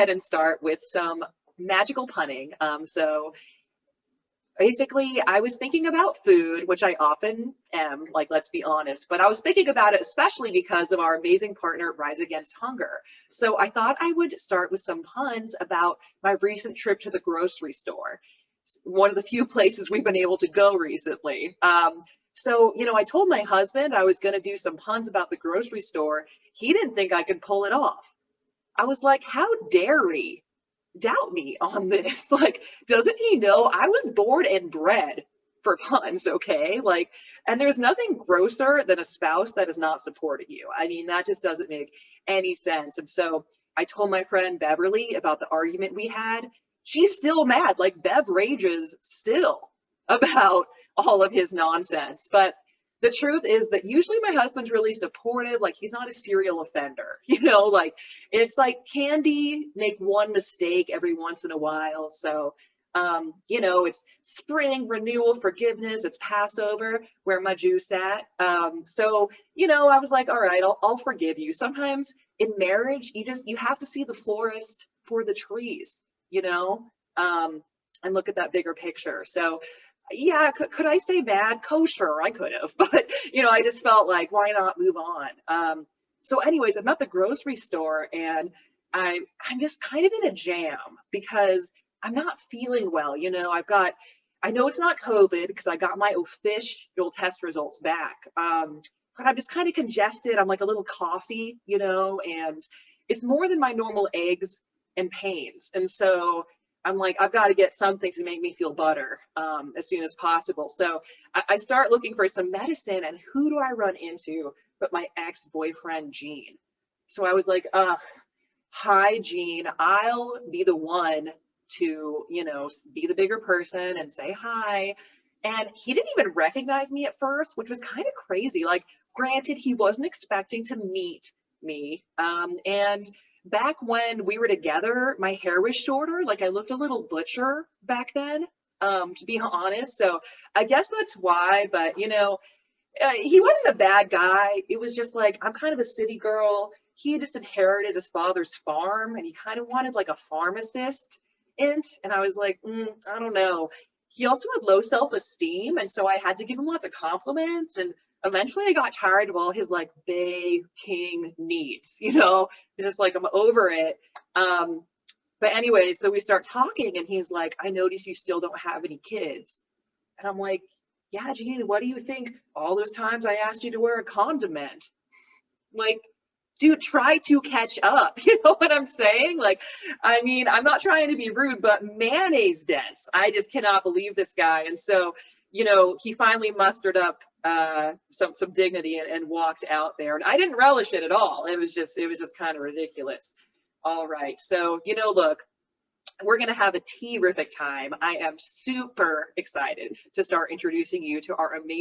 ahead and start with some magical punning. So basically, I was thinking about food, which I often am, like, let's be honest, but I was thinking about it especially because of our amazing partner, Rise Against Hunger. So I thought I would start with some puns about my recent trip to the grocery store. One of the few places we've been able to go recently. I told my husband I was going to do some puns about the grocery store. He didn't think I could pull it off. I was like, how dare he doubt me on this? Like, doesn't he know I was born and bred for puns, okay? Like, and there's nothing grosser than a spouse that is not supporting you. I mean, that just doesn't make any sense. And so I told my friend Beverly about the argument we had. She's still mad. Like, Bev rages still about all of his nonsense. But the truth is that usually my husband's really supportive. Like, he's not a serial offender, like it's like candy, make one mistake every once in a while. So, it's spring, renewal, forgiveness, it's Passover, where my juice at. I was like, all right, I'll forgive you. Sometimes in marriage, you have to see the florist for the trees, and look at that bigger picture. So, yeah, could I say bad? Kosher, I could have, but I just felt like, why not move on? So anyways, I'm at the grocery store and I'm just kind of in a jam because I'm not feeling well. I know it's not COVID because I got my official test results back. But I'm just kind of congested. I'm like a little coffee, and it's more than my normal aches and pains. And so I'm like, I've got to get something to make me feel better as soon as possible. So I start looking for some medicine, and who do I run into but my ex-boyfriend, Gene? So I was like, hi, Gene, I'll be the one to, be the bigger person and say hi. And he didn't even recognize me at first, which was kind of crazy. Like, granted, he wasn't expecting to meet me. And back when we were together, my hair was shorter. Like, I looked a little butcher back then, to be honest. So I guess that's why. But, he wasn't a bad guy. It was just like, I'm kind of a city girl. He just inherited his father's farm, and he kind of wanted like a pharmacist. And I was like, I don't know. He also had low self-esteem, and so I had to give him lots of compliments. And eventually I got tired of all his like Bay King needs, it's just like, I'm over it. But anyway, so we start talking and he's like, I notice you still don't have any kids. And I'm like, yeah, Gene, what do you think? All those times I asked you to wear a condiment. Like, dude, try to catch up. You know what I'm saying? Like, I mean, I'm not trying to be rude, but mayonnaise dense. I just cannot believe this guy. And so, he finally mustered up some dignity and walked out there. And I didn't relish it at all. It was just kind of ridiculous. All right. So, look, we're going to have a terrific time. I am super excited to start introducing you to our amazing